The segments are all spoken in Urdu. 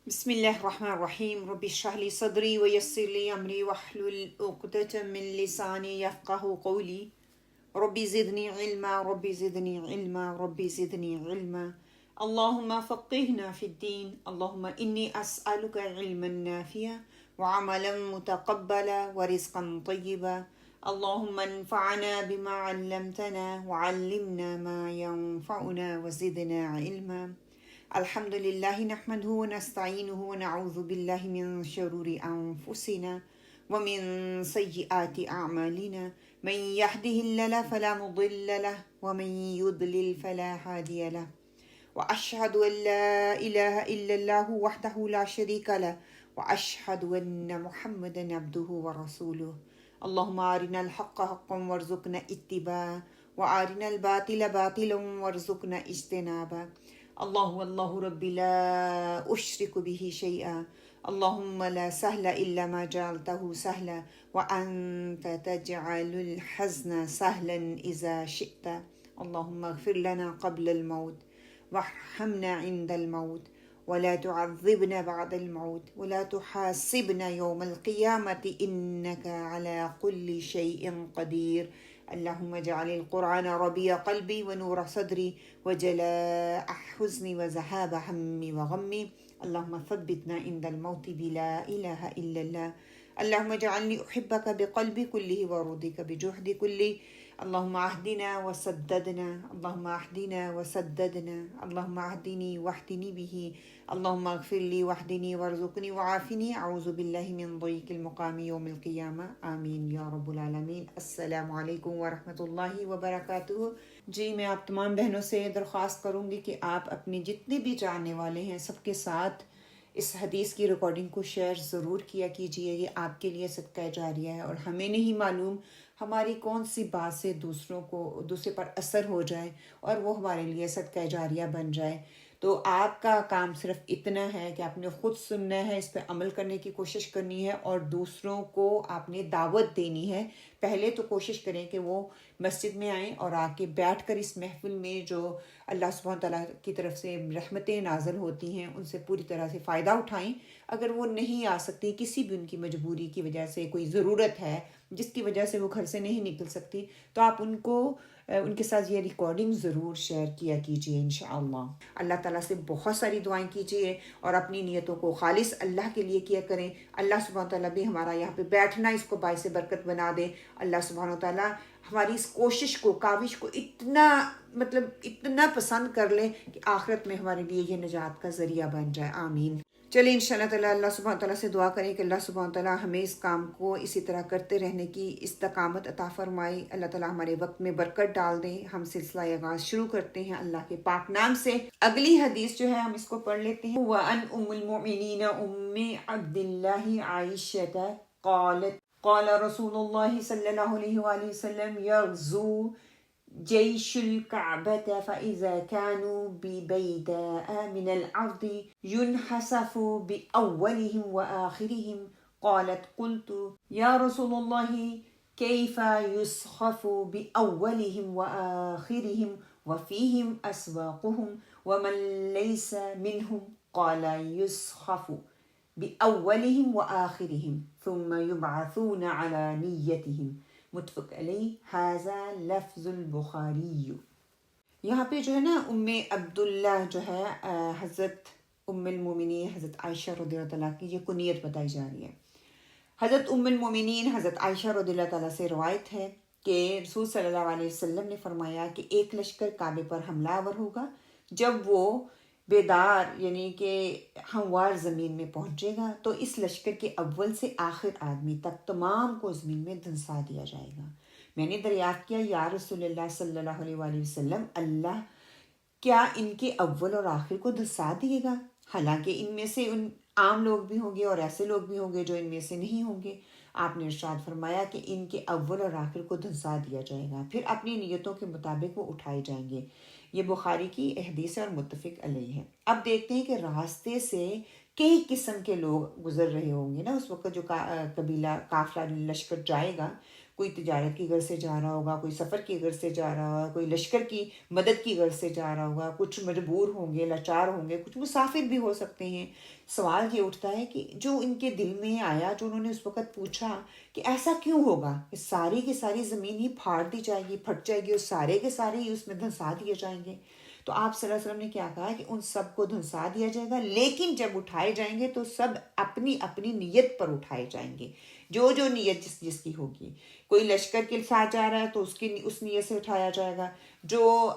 بسم الله الرحمن الرحيم رب اشرح لي صدري ويسر لي أمري واحلل عقدة من لساني يفقه قولي ربي زدني علما ربي زدني علما ربي زدني علما اللهم فقهنا في الدين اللهم إني أسألك علما نافعا وعملا متقبلا ورزقا طيبا اللهم انفعنا بما علمتنا وعلمنا ما ينفعنا وزدنا علما الحمد لله نحمده ونستعينه ونعوذ بالله من شرور أنفسنا ومن سيئات أعمالنا من يهده الله فلا مضل له ومن يضلل فلا هادي له وأشهد أن لا إله إلا الله وحده لا شريك له وأشهد أن محمدا عبده ورسوله اللهم أرنا الحق حقا وارزقنا اتباعه وأرنا الباطل باطلا وارزقنا اجتنابه الله ربي لا أشرك به شيئا اللهم لا سهل إلا ما جعلته سهلا وأنت تجعل الحزن سهلا إذا شئت اللهم اغفر لنا قبل الموت وارحمنا عند الموت ولا تعذبنا بعد الموت ولا تحاسبنا يوم القيامة إنك على كل شيء قدير اللهم اجعل القرآن ربيع قلبي ونور صدري وجلاء حزني وذهاب همي وغمي اللهم ثبتنا عند الموت بلا إله إلا الله اللهم اجعلني أحبك بقلبي كله ورضيك بجهدي كله اللهم اهدنا وسددنا اللهم اهدنا وسددنا اللهم اهدني واهدني به اللهم اغفر لي واهدني وارزقني وعافني اعوذ بالله من ضيق المقام يوم القيامة آمین یا رب العالمین۔ السلام علیکم ورحمۃ اللہ وبرکاتہ۔ جی میں آپ تمام بہنوں سے درخواست کروں گی کہ آپ اپنے جتنے بھی جاننے والے ہیں سب کے ساتھ اس حدیث کی ریکارڈنگ کو شیئر ضرور کیا کیجیے، یہ آپ کے لیے صدقہ جاریہ ہے، اور ہمیں نہیں معلوم ہماری کون سی بات سے دوسرے پر اثر ہو جائے اور وہ ہمارے لیے صدقہ جاریہ بن جائے۔ تو آپ کا کام صرف اتنا ہے کہ آپ نے خود سننا ہے، اس پہ عمل کرنے کی کوشش کرنی ہے اور دوسروں کو آپ نے دعوت دینی ہے۔ پہلے تو کوشش کریں کہ وہ مسجد میں آئیں اور آ کے بیٹھ کر اس محفل میں جو اللہ سبحانہ تعالیٰ کی طرف سے رحمتیں نازل ہوتی ہیں ان سے پوری طرح سے فائدہ اٹھائیں۔ اگر وہ نہیں آ سکتی، کسی بھی ان کی مجبوری کی وجہ سے کوئی ضرورت ہے جس کی وجہ سے وہ گھر سے نہیں نکل سکتی، تو آپ ان کے ساتھ یہ ریکارڈنگ ضرور شیئر کیا کیجیے انشاءاللہ۔ اللہ تعالیٰ سے بہت ساری دعائیں کیجیے اور اپنی نیتوں کو خالص اللہ کے لیے کیا کریں۔ اللہ سبحانہ تعالیٰ بھی ہمارا یہاں پہ بیٹھنا اس کو باعث برکت بنا دے۔ اللہ سبحانہ تعالیٰ ہماری اس کوشش کو، کاوش کو اتنا پسند کر لے کہ آخرت میں ہمارے لیے یہ نجات کا ذریعہ بن جائے، آمین۔ چلیں انشاءاللہ تعالیٰ اللہ سبحانہ تعالیٰ سے دعا کریں کہ اللہ سبحانہ تعالیٰ ہمیں اس کام کو اسی طرح کرتے رہنے کی استقامت عطا فرمائے۔ اللہ تعالیٰ ہمارے وقت میں برکت ڈال دیں۔ ہم سلسلہ آغاز شروع کرتے ہیں اللہ کے پاک نام سے۔ اگلی حدیث جو ہے ہم اس کو پڑھ لیتے ہیں۔ وَأَنْ أُمُّ الْمُؤْمِنِينَ أُمِّ عَبْدِ اللَّهِ عَائِشَةَ قالت قال رسول الله صلى الله عليه وآله وسلم يغزو جيش الكعبة فإذا كانوا ببيداء من الأرض ينحسف بأولهم وآخرهم قالت قلت يا رسول الله كيف يسخف بأولهم وآخرهم وفيهم أسواقهم ومن ليس منهم قال يسخف بأولهم وآخرهم ثم يبعثون على نيتهم متفق علیہ۔ ھذا لفظ البخاری۔ یہاں پہ جو ہے نا ام عبداللہ جو ہے حضرت ام المومنین حضرت عائشہ رضی اللہ تعالیٰ کی یہ کنیت بتائی جا رہی ہے۔ حضرت ام المومنین حضرت عائشہ رضی اللہ تعالیٰ سے روایت ہے کہ رسول صلی اللہ علیہ وسلم نے فرمایا کہ ایک لشکر کعبے پر حملہ آور ہوگا، جب وہ بیدار یعنی کہ ہموار زمین میں پہنچے گا تو اس لشکر کے اول سے آخر آدمی تک تمام کو زمین میں دھنسا دیا جائے گا۔ میں نے دریافت کیا یا رسول اللہ صلی اللہ علیہ وآلہ وسلم، اللہ کیا ان کے اول اور آخر کو دھنسا دیے گا؟ حالانکہ ان میں سے ان عام لوگ بھی ہوں گے اور ایسے لوگ بھی ہوں گے جو ان میں سے نہیں ہوں گے۔ آپ نے ارشاد فرمایا کہ ان کے اول اور آخر کو دھنسا دیا جائے گا، پھر اپنی نیتوں کے مطابق وہ اٹھائے جائیں گے۔ یہ بخاری کی حدیث اور متفق علیہ ہے۔ اب دیکھتے ہیں کہ راستے سے کئی قسم کے لوگ گزر رہے ہوں گے نا اس وقت، جو قبیلہ قافلہ لشکر جائے گا کوئی تجارت کی غرض سے جا رہا ہوگا، کوئی سفر کی غرض سے جا رہا ہوگا، کوئی لشکر کی مدد کی غرض سے جا رہا ہوگا، کچھ مجبور ہوں گے، لاچار ہوں گے، کچھ مسافر بھی ہو سکتے ہیں۔ سوال یہ اٹھتا ہے کہ جو ان کے دل میں آیا، جو انہوں نے اس وقت پوچھا کہ ایسا کیوں ہوگا کہ ساری کی ساری زمین ہی پھاڑ دی جائے گی، پھٹ جائے گی اور سارے کے سارے ہی اس میں دھنسا دیے جائیں گے، تو آپ صلی اللہ علیہ وسلم نے کیا کہا کہ ان سب کو دھنسا دیا جائے گا، لیکن جب اٹھائے جائیں گے تو سب اپنی اپنی نیت پر اٹھائے جائیں گے، جو جو نیت جس کی ہوگی۔ کوئی لشکر کے ساتھ جا رہا ہے تو اس نیت سے اٹھایا جائے گا، جو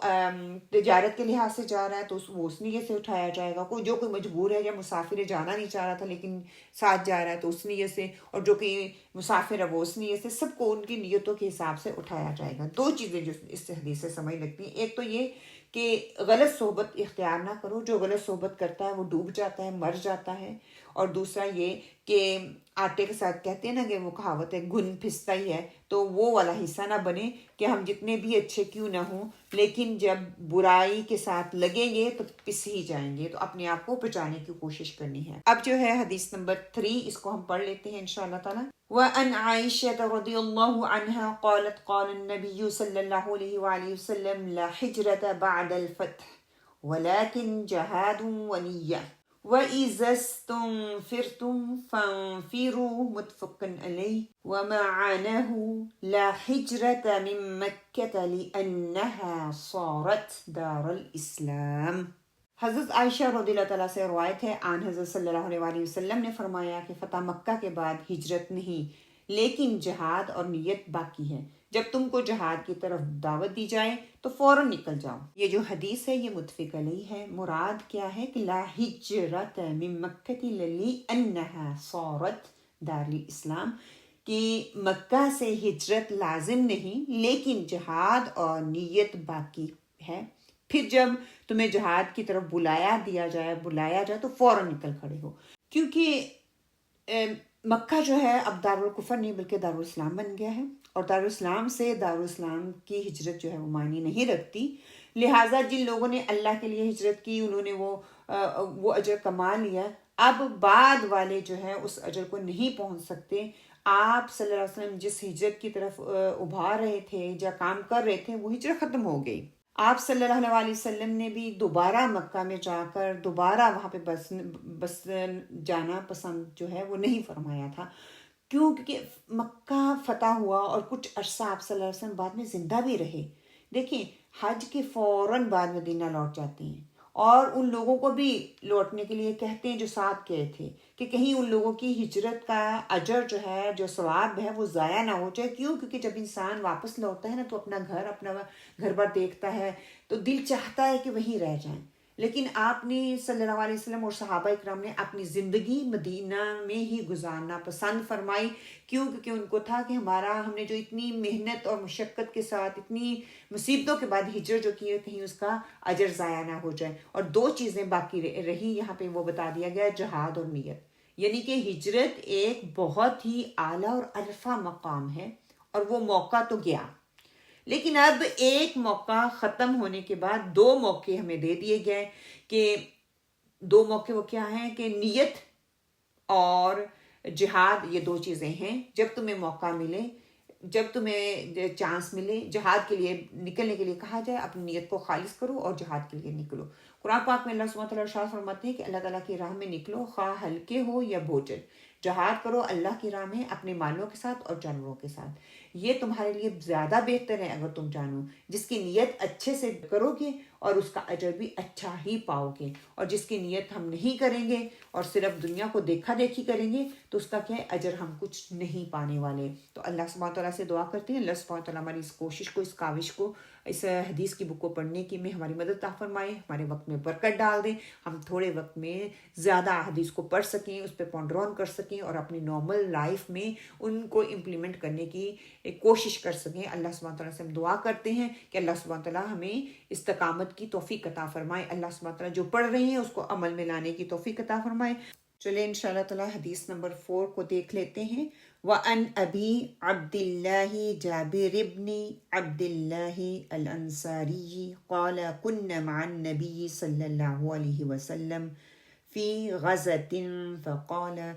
تجارت کے لحاظ سے جا رہا ہے تو وہ اس نیت سے اٹھایا جائے گا، کوئی مجبور ہے یا مسافر ہے، جانا نہیں چاہ رہا تھا لیکن ساتھ جا رہا ہے تو اس نیت سے، اور جو کہ مسافر ہے وہ اس نیت سے، سب کو ان کی نیتوں کے حساب سے اٹھایا جائے گا۔ دو چیزیں جو اس سے حدیث سے سمجھ لگتی ہیں، ایک تو یہ کہ غلط صحبت اختیار نہ کرو، جو غلط صحبت کرتا ہے وہ ڈوب جاتا ہے، مر جاتا ہے، اور دوسرا یہ کہ آٹے کے ساتھ کہتے ہیں نا کہ وہ کہاوت ہے گھن پھستا ہی ہے، تو وہ والا حصہ نہ بنے کہ ہم جتنے بھی اچھے کیوں نہ ہوں لیکن جب برائی کے ساتھ لگیں گے تو پس ہی جائیں گے، تو اپنے آپ کو بچانے کی کوشش کرنی ہے۔ اب جو ہے حدیث نمبر 3، اس کو ہم پڑھ لیتے ہیں انشاءاللہ تعالی۔ وَأَنْ عَائِشَةَ رَضِيَ اللَّهُ عَنْهَا قَالَتْ قَالَ النَّبِيُّ صَلَّى اللَّهُ عَلَيْهِ وَآلِهِ وسلم لا حجرة بعد الفتح ولكن جهاد ونية وإذا استنفرتم فانفروا متفق عليه ومعناه لا حجرة من مكة لأنها صارت دار الإسلام۔ حضرت عائشہ رضی اللہ تعالیٰ سے روایت ہے، آن حضرت صلی اللہ علیہ وآلہ وسلم نے فرمایا کہ فتح مکہ کے بعد ہجرت نہیں لیکن جہاد اور نیت باقی ہے، جب تم کو جہاد کی طرف دعوت دی جائے تو فوراً نکل جاؤ۔ یہ جو حدیث ہے یہ متفق علیہ ہے۔ مراد کیا ہے کہ لا ہجرت من مکہ لأنها صارت دار الاسلام، کہ مکہ سے ہجرت لازم نہیں لیکن جہاد اور نیت باقی ہے، پھر جب تمہیں جہاد کی طرف بلایا جائے تو فوراً نکل کھڑے ہو، کیونکہ مکہ جو ہے اب دارالکفر نہیں بلکہ دارالاسلام بن گیا ہے، اور دارالاسلام سے دارالاسلام کی ہجرت جو ہے وہ معنی نہیں رکھتی، لہٰذا جن لوگوں نے اللہ کے لیے ہجرت کی انہوں نے وہ اجر کما لیا، اب بعد والے جو ہے اس اجر کو نہیں پہنچ سکتے۔ آپ صلی اللہ علیہ وسلم جس ہجرت کی طرف ابھار رہے تھے یا کام کر رہے تھے وہ ہجرت ختم ہو گئی۔ آپ صلی اللہ علیہ وسلم نے بھی دوبارہ مکہ میں جا کر دوبارہ وہاں پہ بس جانا پسند جو ہے وہ نہیں فرمایا تھا، کیونکہ مکہ فتح ہوا اور کچھ عرصہ آپ صلی اللہ علیہ وسلم بعد میں زندہ بھی رہے۔ دیکھیں حج کے فوراً بعد مدینہ لوٹ جاتے ہیں، اور ان لوگوں کو بھی لوٹنے کے لیے کہتے ہیں جو ساتھ گئے تھے کہ کہیں ان لوگوں کی ہجرت کا اجر جو ہے، جو ثواب ہے وہ ضائع نہ ہو جائے۔ کیونکہ جب انسان واپس لوٹتا ہے نا تو اپنا گھر بار دیکھتا ہے تو دل چاہتا ہے کہ وہیں رہ جائیں، لیکن آپ نے صلی اللہ علیہ وسلم اور صحابہ اکرام نے اپنی زندگی مدینہ میں ہی گزارنا پسند فرمائی، کیونکہ ان کو تھا کہ ہم نے جو اتنی محنت اور مشقت کے ساتھ اتنی مصیبتوں کے بعد ہجرت جو کی ہے کہیں اس کا اجر ضائع نہ ہو جائے۔ اور دو چیزیں باقی رہی یہاں پہ، وہ بتا دیا گیا، جہاد اور نیت، یعنی کہ ہجرت ایک بہت ہی اعلیٰ اور عرفہ مقام ہے اور وہ موقع تو گیا، لیکن اب ایک موقع ختم ہونے کے بعد دو موقع ہمیں دے دیے گئے، کہ دو موقع وہ کیا ہیں کہ نیت اور جہاد، یہ دو چیزیں ہیں۔ جب تمہیں موقع ملے، جب تمہیں چانس ملے، جہاد کے لیے نکلنے کے لیے کہا جائے، اپنی نیت کو خالص کرو اور جہاد کے لیے نکلو۔ قرآن پاک میں اللہ سبحانہ وتعالیٰ ارشاد فرماتے ہیں کہ اللہ تعالیٰ کی راہ میں نکلو، خواہ ہلکے ہو یا بوجھل، جہاد کرو اللہ کی راہ میں اپنے مالوں کے ساتھ اور جانوروں کے ساتھ، یہ تمہارے لیے زیادہ بہتر ہے اگر تم جانو۔ جس کی نیت اچھے سے کرو گے اور اس کا اجر بھی اچھا ہی پاؤ گے، اور جس کی نیت ہم نہیں کریں گے اور صرف دنیا کو دیکھا دیکھی کریں گے تو اس کا کیا ہے، اجر ہم کچھ نہیں پانے والے۔ تو اللہ سبحانہ تعالیٰ سے دعا کرتے ہیں اللہ سبحانہ تعالیٰ ہماری اس کوشش کو، اس کاوش کو، اس حدیث کی بک کو پڑھنے کی میں ہماری مدد عطا فرمائے، ہمارے وقت میں برکت ڈال دیں، ہم تھوڑے وقت میں زیادہ حدیث کو پڑھ سکیں، اس پہ پونڈر آن کر سکیں اور اپنی نارمل لائف میں ان کو امپلیمنٹ کرنے کی کوشش کر سکیں۔ اللہ سبحانہ تعالیٰ سے ہم دعا کرتے ہیں کہ اللہ سبحانہ تعالیٰ ہمیں استقامت کی توفیق عطا فرمائے، اللہ سبحانہ تعالیٰ جو پڑھ رہے ہیں اس کو عمل میں لانے کی توفیق عطا فرمائے۔ چلیں انشاءاللہ تعالیٰ حدیث نمبر 4 کو دیکھ لیتے ہیں۔ وَأَنْ أَبِي عَبْدِ اللَّهِ جَابِرِ بْنِ عَبْدِ اللَّهِ الْأَنصَارِيِّ قَالَ كُنَّا مَعَ النَّبِيِّ صَلَّى اللَّهُ عَلَيْهِ وَسَلَّمَ فِي غَزَةٍ فَقَالَ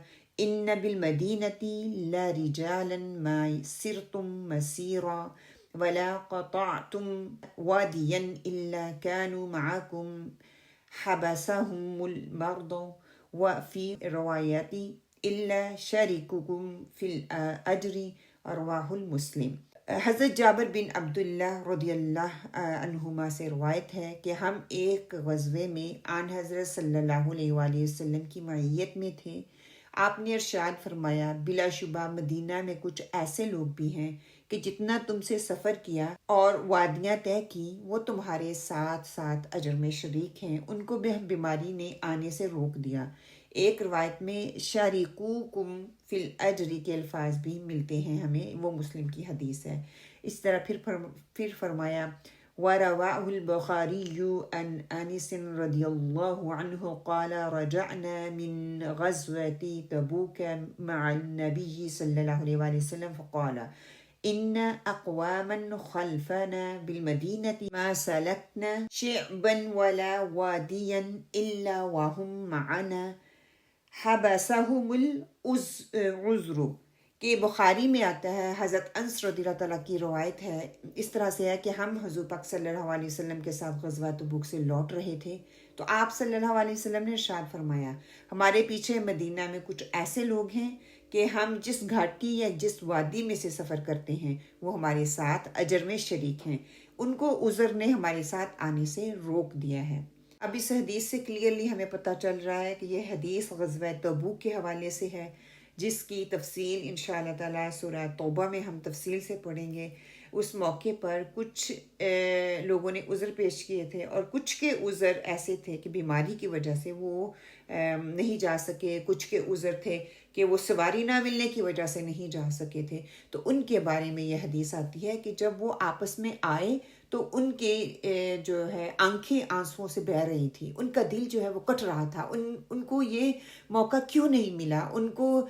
ان بالمدینتی لا رجالا ما سرتم مسیرا ولا قطعتم وادیا الا كانوا معكم حبسهم المرض وفي روایت الا شریککم فی الاجر رواہ المسلم۔ حضرت جابر بن عبداللہ رضی اللہ عنہما سے روایت ہے کہ ہم ایک غزوے میں آن حضرت صلی اللہ علیہ وآلہ وسلم کی معیت میں تھے۔ آپ نے ارشاد فرمایا، بلا شبہ مدینہ میں کچھ ایسے لوگ بھی ہیں کہ جتنا تم سے سفر کیا اور وادیاں طے کی وہ تمہارے ساتھ ساتھ اجر میں شریک ہیں، ان کو بھی بیماری نے آنے سے روک دیا۔ ایک روایت میں شریکوکم فی الاجر کے الفاظ بھی ملتے ہیں ہمیں، وہ مسلم کی حدیث ہے۔ اس طرح پھر فرمایا وَرَوَاهُ الْبُخَارِيُّ عَنْ أَنَسٍ رَضِيَ اللَّهُ عَنْهُ قَالَ رَجَعْنَا مِنْ غَزْوَةِ تَبُوكَ مَعَ النَّبِيِّ صلی اللہ علیہ وآلہ وسلم فقال إِنَّ أَقْوَامًا خَلْفَنَا بِالْمَدِينَةِ مَا سَلَكْنَا شِعْبًا وَلَا وَادِيًا إِلَّا وَهُمْ مَعَنَا حبسہم العذر، کہ بخاری میں آتا ہے، حضرت انس رضی اللہ تعالیٰ کی روایت ہے، اس طرح سے ہے کہ ہم حضور پاک صلی اللہ علیہ وسلم کے ساتھ غزوہ تبوک سے لوٹ رہے تھے تو آپ صلی اللہ علیہ وسلم نے ارشاد فرمایا، ہمارے پیچھے مدینہ میں کچھ ایسے لوگ ہیں کہ ہم جس گھاٹی یا جس وادی میں سے سفر کرتے ہیں وہ ہمارے ساتھ اجر میں شریک ہیں، ان کو عذر نے ہمارے ساتھ آنے سے روک دیا ہے۔ اب اس حدیث سے کلیئرلی ہمیں پتہ چل رہا ہے کہ یہ حدیث غزوہ تبوک کے حوالے سے ہے، جس کی تفصیل انشاءاللہ تعالیٰ سورہ توبہ میں ہم تفصیل سے پڑھیں گے۔ اس موقع پر کچھ لوگوں نے عذر پیش کیے تھے اور کچھ کے عذر ایسے تھے کہ بیماری کی وجہ سے وہ نہیں جا سکے، کچھ کے عذر تھے کہ وہ سواری نہ ملنے کی وجہ سے نہیں جا سکے تھے، تو ان کے بارے میں یہ حدیث آتی ہے کہ جب وہ آپس میں آئے تو ان کے جو ہے آنکھیں آنسوؤں سے بہہ رہی تھی، ان کا دل جو ہے وہ کٹ رہا تھا، ان کو یہ موقع کیوں نہیں ملا، ان کو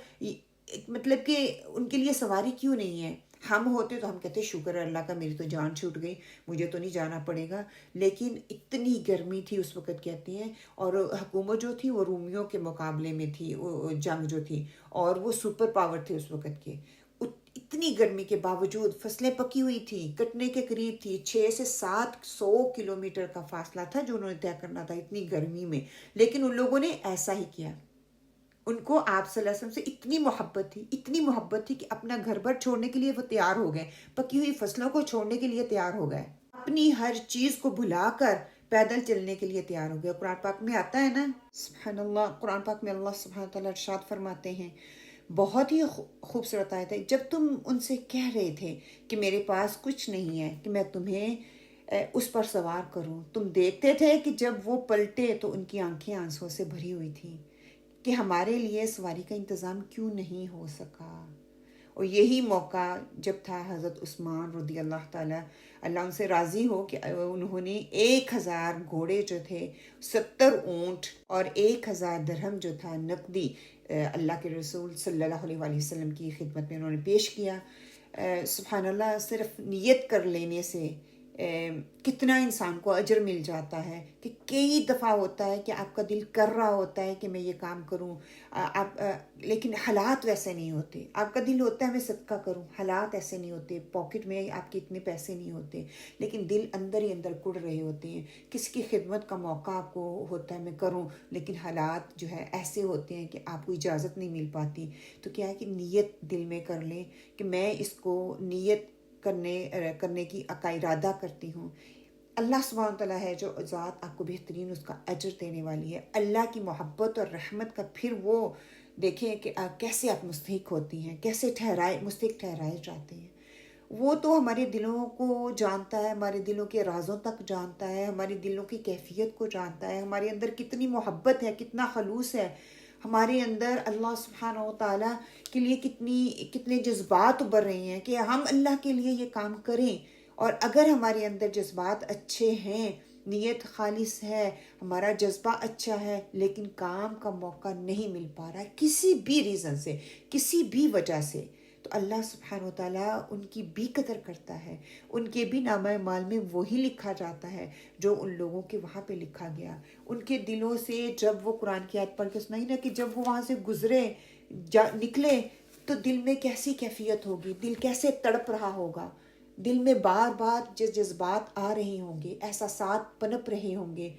مطلب کہ ان کے لیے سواری کیوں نہیں ہے۔ ہم ہوتے تو ہم کہتے شکر ہے اللہ کا، میری تو جان چھوٹ گئی، مجھے تو نہیں جانا پڑے گا، لیکن اتنی گرمی تھی اس وقت کہتی ہیں، اور حکومت جو تھی وہ رومیوں کے مقابلے میں تھی، جنگ جو تھی، اور وہ سپر پاور تھے اس وقت کے، اتنی گرمی کے باوجود فصلیں پکی ہوئی تھی، کٹنے کے قریب تھی، 600 سے 700 کلومیٹر کا فاصلہ تھا جو انہوں نے طے کرنا تھا اتنی گرمی میں، لیکن ان لوگوں نے ایسا ہی کیا۔ ان کو آپ صلی اللہ علیہ وسلم سے اتنی محبت تھی کہ اپنا گھر بار چھوڑنے کے لیے وہ تیار ہو گئے، پکی ہوئی فصلوں کو چھوڑنے کے لیے تیار ہو گئے، اپنی ہر چیز کو بھلا کر پیدل چلنے کے لیے تیار ہو گئے۔ قرآن پاک میں آتا ہے نا، سبحان اللہ، قرآن پاک میں اللہ سبحانہ تعالیٰ ارشاد فرماتے ہیں، بہت ہی خوبصورت آیت ہے، جب تم ان سے کہہ رہے تھے کہ میرے پاس کچھ نہیں ہے کہ میں تمہیں اس پر سوار کروں، تم دیکھتے تھے کہ جب وہ پلٹے تو ان کی آنکھیں آنسوں سے بھری ہوئی تھیں کہ ہمارے لیے سواری کا انتظام کیوں نہیں ہو سکا۔ اور یہی موقع جب تھا حضرت عثمان رضی اللہ تعالیٰ اللہ ان سے راضی ہو کہ انہوں نے 1000 گھوڑے جو تھے، 70 اونٹ اور 1000 درہم جو تھا نقدی اللہ کے رسول صلی اللہ علیہ وآلہ وسلم کی خدمت میں انہوں نے پیش کیا۔ سبحان اللہ، صرف نیت کر لینے سے کتنا انسان کو اجر مل جاتا ہے، کہ کئی دفعہ ہوتا ہے کہ آپ کا دل کر رہا ہوتا ہے کہ میں یہ کام کروں، لیکن حالات ویسے نہیں ہوتے، آپ کا دل ہوتا ہے میں صدقہ کروں، حالات ایسے نہیں ہوتے، پاکٹ میں آپ کے اتنے پیسے نہیں ہوتے، لیکن دل اندر ہی اندر کڑ رہے ہوتے ہیں، کسی کی خدمت کا موقع آپ کو ہوتا ہے میں کروں، لیکن حالات جو ہے ایسے ہوتے ہیں کہ آپ کو اجازت نہیں مل پاتی۔ تو کیا ہے کہ نیت دل میں کر لیں کہ میں اس کو نیت کرنے کی ارادہ کرتی ہوں۔ اللہ سبحانہ تعالیٰ ہے جو ذات آپ کو بہترین اس کا اجر دینے والی ہے، اللہ کی محبت اور رحمت کا پھر وہ دیکھیں کہ کیسے آپ مستحق ہوتی ہیں، کیسے مستحق ٹھہرائے جاتے ہیں۔ وہ تو ہمارے دلوں کو جانتا ہے، ہمارے دلوں کے رازوں تک جانتا ہے، ہمارے دلوں کی کیفیت کو جانتا ہے، ہمارے اندر کتنی محبت ہے، کتنا خلوص ہے ہمارے اندر، اللہ سبحانہ و تعالیٰ کے لیے کتنے جذبات ابھر رہے ہیں کہ ہم اللہ کے لیے یہ کام کریں۔ اور اگر ہمارے اندر جذبات اچھے ہیں، نیت خالص ہے، ہمارا جذبہ اچھا ہے، لیکن کام کا موقع نہیں مل پا رہا ہے کسی بھی ریزن سے، کسی بھی وجہ سے، تو اللہ سبحانہ و تعالیٰ ان کی بھی قدر کرتا ہے، ان کے بھی نامہ مال میں وہی لکھا جاتا ہے جو ان لوگوں کے وہاں پہ لکھا گیا۔ ان کے دلوں سے جب وہ قرآن کی آیت پڑھ کے سنائی نا کہ جب وہ وہاں سے گزرے نکلے تو دل میں کیسی کیفیت ہوگی، دل کیسے تڑپ رہا ہوگا، دل میں بار بار جذبات آ رہے ہوں گے، احساسات پنپ رہے ہوں گے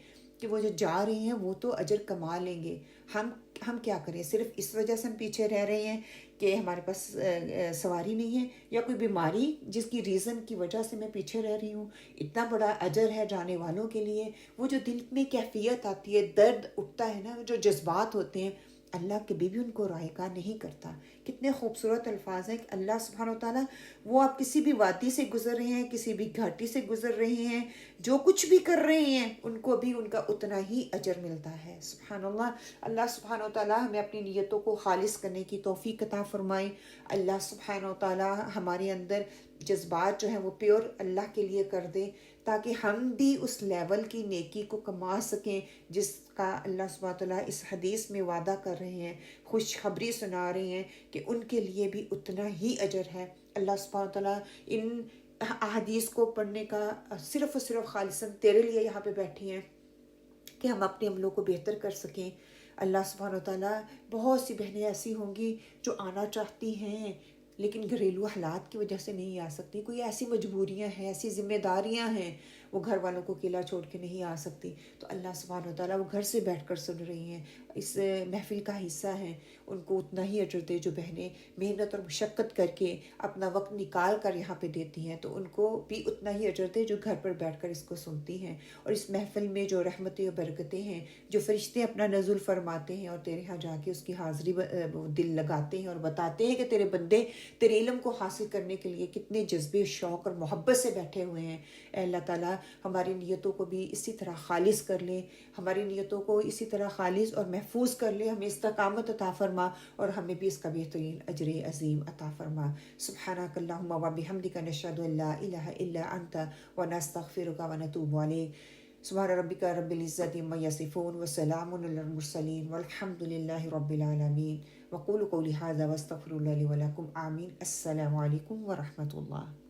کہ وہ جو جا رہے ہیں وہ تو اجر کما لیں گے، ہم کیا کریں؟ صرف اس وجہ سے ہم پیچھے رہ رہے ہیں کہ ہمارے پاس سواری نہیں ہے، یا کوئی بیماری جس کی ریزن کی وجہ سے میں پیچھے رہ رہی ہوں۔ اتنا بڑا اجر ہے جانے والوں کے لیے، وہ جو دل میں کیفیت آتی ہے، درد اٹھتا ہے نا، جو جذبات ہوتے ہیں، اللہ کبھی بھی ان کو رائے کا نہیں کرتا۔ کتنے خوبصورت الفاظ ہیں کہ اللہ سبحانہ و تعالیٰ، وہ آپ کسی بھی وادی سے گزر رہے ہیں، کسی بھی گھاٹی سے گزر رہے ہیں، جو کچھ بھی کر رہے ہیں ان کو بھی ان کا اتنا ہی اجر ملتا ہے۔ سبحان اللہ۔ اللہ سبحانہ و تعالیٰ ہمیں اپنی نیتوں کو خالص کرنے کی توفیق عطا فرمائے۔ اللہ سبحانہ و تعالیٰ ہمارے اندر جذبات جو ہیں وہ پیور اللہ کے لیے کر دے، تاکہ ہم بھی اس لیول کی نیکی کو کما سکیں جس کا اللہ سبحانہ تعالیٰ اس حدیث میں وعدہ کر رہے ہیں، خوشخبری سنا رہے ہیں کہ ان کے لیے بھی اتنا ہی اجر ہے۔ اللہ سبحانہ تعالیٰ ان احادیث کو پڑھنے کا صرف اور صرف خالصاً تیرے لیے یہاں پہ بیٹھے ہیں کہ ہم اپنے عملوں کو بہتر کر سکیں۔ اللہ سبحانہ وتعالیٰ، بہت سی بہنیں ایسی ہوں گی جو آنا چاہتی ہیں لیکن گھریلو حالات کی وجہ سے نہیں آ سکتی، کوئی ایسی مجبوریاں ہیں، ایسی ذمہ داریاں ہیں، وہ گھر والوں کو اکیلا چھوڑ کے نہیں آ سکتی، تو اللہ سبحانہ وتعالیٰ وہ گھر سے بیٹھ کر سن رہی ہیں، اس محفل کا حصہ ہیں، ان کو اتنا ہی اجر دے جو بہنیں محنت اور مشقت کر کے اپنا وقت نکال کر یہاں پہ دیتی ہیں، تو ان کو بھی اتنا ہی اجر دے جو گھر پر بیٹھ کر اس کو سنتی ہیں۔ اور اس محفل میں جو رحمتیں اور برکتیں ہیں، جو فرشتے اپنا نزول فرماتے ہیں اور تیرے ہاں جا کے اس کی حاضری دل لگاتے ہیں اور بتاتے ہیں کہ تیرے بندے تیرے علم کو حاصل کرنے کے لیے کتنے جذبے، شوق اور محبت سے بیٹھے ہوئے ہیں۔ اے اللہ تعالیٰ، ہماری نیتوں کو بھی اسی طرح خالص کر لے، ہماری نیتوں کو اسی طرح خالص اور محفوظ کر لے، ہمیں استقامت عطا فرما اور ہمیں بھی اس کا بہترین اجر عظیم عطا فرما۔ سبحانک اللہم و بحمدک، نشہد ان لا الہ الا انت ونستغفرک ونتوب الیک۔ سبحان ربک رب العزت عما یصفون وسلام علی المرسلین والحمد للہ رب العالمین۔ وقولوا قولی ھذا واستغفر اللہ لی ولکم، آمین۔ السلام علیکم ورحمۃ اللہ۔